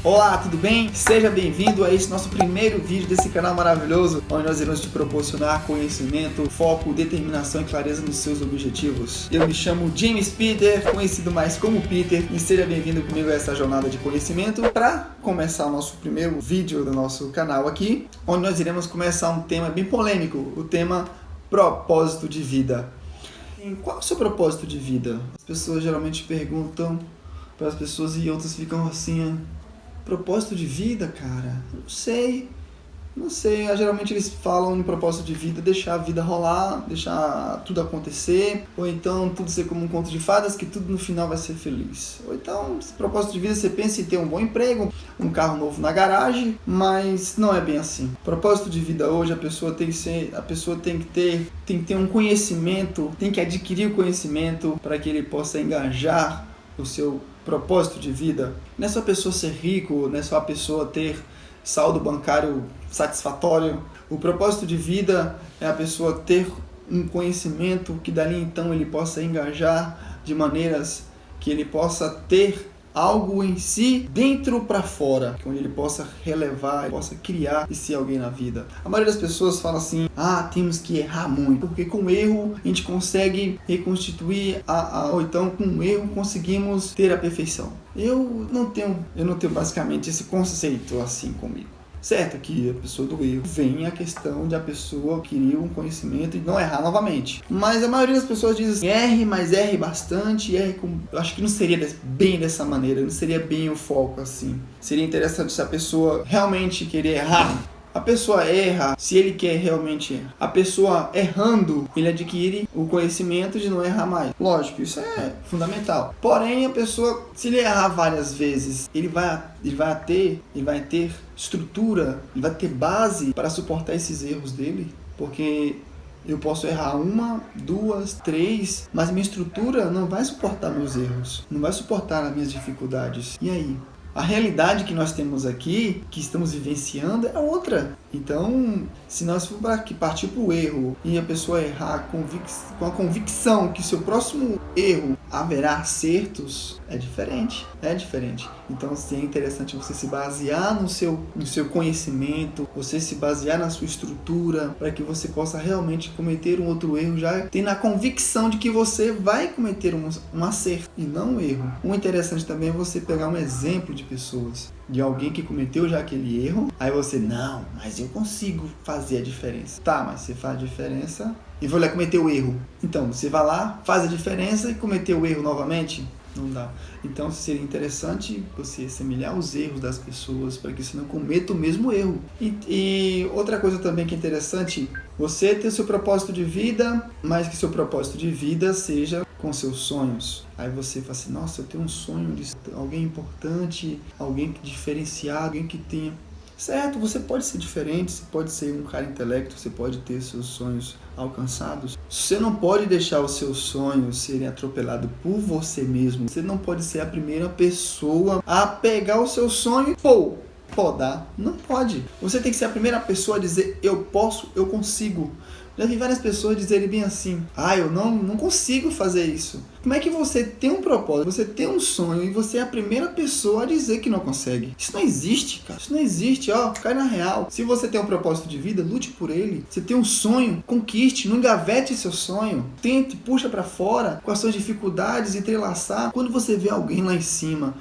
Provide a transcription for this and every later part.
Olá, tudo bem? Seja bem-vindo a esse nosso primeiro vídeo desse canal maravilhoso, onde nós iremos te proporcionar conhecimento, foco, determinação e clareza nos seus objetivos. Eu me chamo James Peter, conhecido mais como Peter, e seja bem-vindo comigo a essa jornada de conhecimento para começar o nosso primeiro vídeo do nosso canal aqui, onde nós iremos começar um tema bem polêmico, o tema propósito de vida. E qual é o seu propósito de vida? As pessoas geralmente perguntam para as pessoas e outras ficam assim: propósito de vida, cara? Não sei. Geralmente eles falam no propósito de vida deixar a vida rolar, deixar tudo acontecer, ou então tudo ser como um conto de fadas, que tudo no final vai ser feliz. Ou então, esse propósito de vida, você pensa em ter um bom emprego, um carro novo na garagem, mas não é bem assim. Propósito de vida hoje, a pessoa tem que ter um conhecimento, tem que adquirir o conhecimento para que ele possa engajar o seu propósito de vida. Não é só a pessoa ser rico, não é só a pessoa ter saldo bancário satisfatório. O propósito de vida é a pessoa ter um conhecimento que dali então ele possa engajar de maneiras que ele possa ter algo em si, dentro para fora, onde ele possa relevar, possa criar e ser alguém na vida. A maioria das pessoas fala assim: temos que errar muito, porque com o erro a gente consegue reconstituir ou então com o erro conseguimos ter a perfeição. Eu não tenho basicamente esse conceito assim comigo. Certo que a pessoa do erro vem a questão de a pessoa adquirir um conhecimento e não errar novamente. Mas a maioria das pessoas diz assim: erre, mas erre bastante, erre com... Eu acho que não seria bem dessa maneira, não seria bem o foco assim. Seria interessante se a pessoa realmente querer errar. A pessoa erra se ele quer realmente errar. A pessoa errando, ele adquire o conhecimento de não errar mais. Lógico, isso é fundamental. Porém, a pessoa, se ele errar várias vezes, ele vai ter estrutura, ele vai ter base para suportar esses erros dele. Porque eu posso errar 1, 2, 3, mas minha estrutura não vai suportar meus erros, não vai suportar as minhas dificuldades. E aí? A realidade que nós temos aqui, que estamos vivenciando, é outra. Então, se nós for partir para o erro e a pessoa errar com a convicção que seu próximo erro haverá acertos, é diferente. Então, é interessante você se basear no seu conhecimento, você se basear na sua estrutura, para que você possa realmente cometer um outro erro, já tendo a convicção de que você vai cometer um acerto e não um erro. O interessante também é você pegar um exemplo de pessoas, de alguém que cometeu já aquele erro, aí você: não, mas eu consigo fazer a diferença. Tá, mas você faz a diferença e vai lá cometer o erro. Então, você vai lá, faz a diferença e cometeu o erro novamente? Não dá. Então, seria interessante você semelhar os erros das pessoas para que você não cometa o mesmo erro. E outra coisa também que é interessante, você ter seu propósito de vida, mas que seu propósito de vida seja com seus sonhos. Aí você fala assim: nossa, eu tenho um sonho de ser alguém importante, alguém diferenciado, alguém que tenha... Certo, você pode ser diferente, você pode ser um cara intelecto, você pode ter seus sonhos alcançados. Você não pode deixar os seus sonhos serem atropelados por você mesmo. Você não pode ser a primeira pessoa a pegar o seu sonho e podar. Não pode. Você tem que ser a primeira pessoa a dizer: eu posso, eu consigo. Já vi várias pessoas dizerem bem assim: eu não consigo fazer isso. Como é que você tem um propósito, você tem um sonho e você é a primeira pessoa a dizer que não consegue? Isso não existe, cara. Isso não existe, cai na real. Se você tem um propósito de vida, lute por ele. Você tem um sonho, conquiste, não engavete seu sonho. Tente, puxa pra fora com as suas dificuldades, entrelaçar. Quando você vê alguém lá em cima,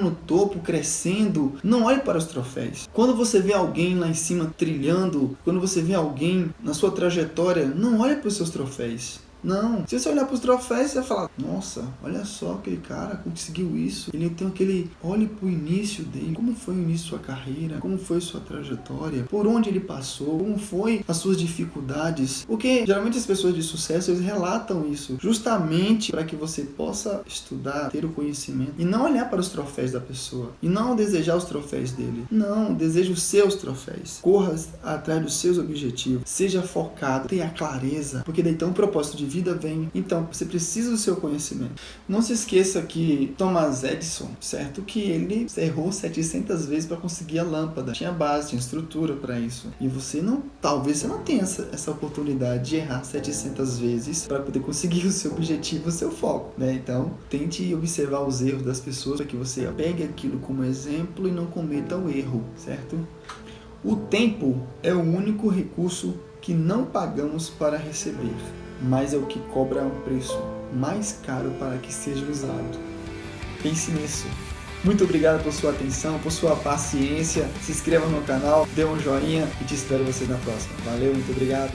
no topo, crescendo, não olhe para os troféus. Quando você vê alguém lá em cima trilhando, quando você vê alguém na sua trajetória, não olhe para os seus troféus. Não, se você olhar para os troféus, você vai falar: nossa, olha só, aquele cara conseguiu isso. Ele tem aquele... Olhe para o início dele. Como foi o início da sua carreira? Como foi sua trajetória? Por onde ele passou? Como foi as suas dificuldades? Porque geralmente as pessoas de sucesso, eles relatam isso justamente para que você possa estudar, ter o conhecimento e não olhar para os troféus da pessoa e não desejar os troféus dele. Não, deseje os seus troféus. Corra atrás dos seus objetivos. Seja focado, tenha clareza, porque daí então o propósito de vida vem. Então, você precisa do seu conhecimento. Não se esqueça que Thomas Edison, certo? Que ele errou 700 vezes para conseguir a lâmpada. Tinha base, tinha estrutura para isso. E talvez você não tenha essa oportunidade de errar 700 vezes para poder conseguir o seu objetivo, o seu foco, né? Então, tente observar os erros das pessoas para que você pegue aquilo como exemplo e não cometa o erro, certo? O tempo é o único recurso que não pagamos para receber, mas é o que cobra um preço mais caro para que seja usado. Pense nisso. Muito obrigado por sua atenção, por sua paciência. Se inscreva no canal, dê um joinha e te espero você na próxima. Valeu, muito obrigado.